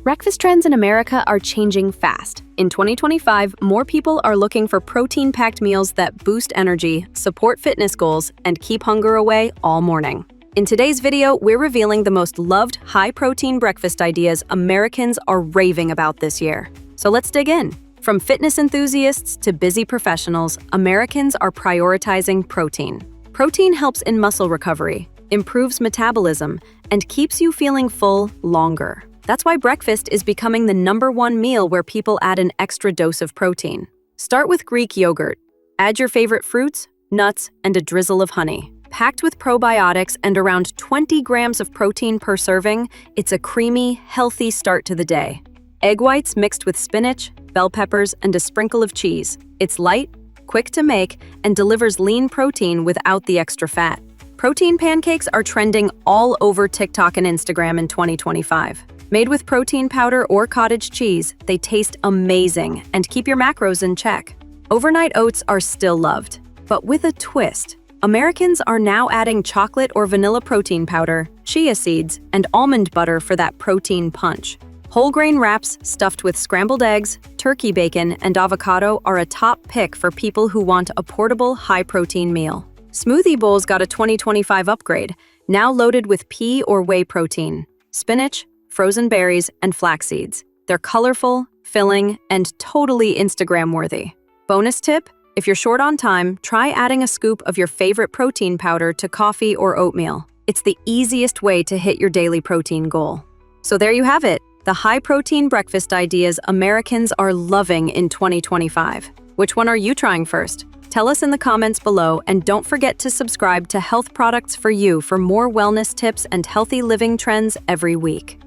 Breakfast trends in America are changing fast. In 2025, more people are looking for protein-packed meals that boost energy, support fitness goals, and keep hunger away all morning. In today's video, we're revealing the most loved high-protein breakfast ideas Americans are raving about this year. So let's dig in. From fitness enthusiasts to busy professionals, Americans are prioritizing protein. Protein helps in muscle recovery, improves metabolism, and keeps you feeling full longer. That's why breakfast is becoming the #1 meal where people add an extra dose of protein. Start with Greek yogurt. Add your favorite fruits, nuts, and a drizzle of honey. Packed with probiotics and around 20 grams of protein per serving, it's a creamy, healthy start to the day. Egg whites mixed with spinach, bell peppers, and a sprinkle of cheese. It's light, quick to make, and delivers lean protein without the extra fat. Protein pancakes are trending all over TikTok and Instagram in 2025. Made with protein powder or cottage cheese, they taste amazing and keep your macros in check. Overnight oats are still loved, but with a twist. Americans are now adding chocolate or vanilla protein powder, chia seeds, and almond butter for that protein punch. Whole grain wraps stuffed with scrambled eggs, turkey bacon, and avocado are a top pick for people who want a portable, high-protein meal. Smoothie bowls got a 2025 upgrade, now loaded with pea or whey protein, spinach, frozen berries, and flax seeds. They're colorful, filling, and totally Instagram-worthy. Bonus tip, if you're short on time, try adding a scoop of your favorite protein powder to coffee or oatmeal. It's the easiest way to hit your daily protein goal. So there you have it, the high-protein breakfast ideas Americans are loving in 2025. Which one are you trying first? Tell us in the comments below, and don't forget to subscribe to Health Products for You for more wellness tips and healthy living trends every week.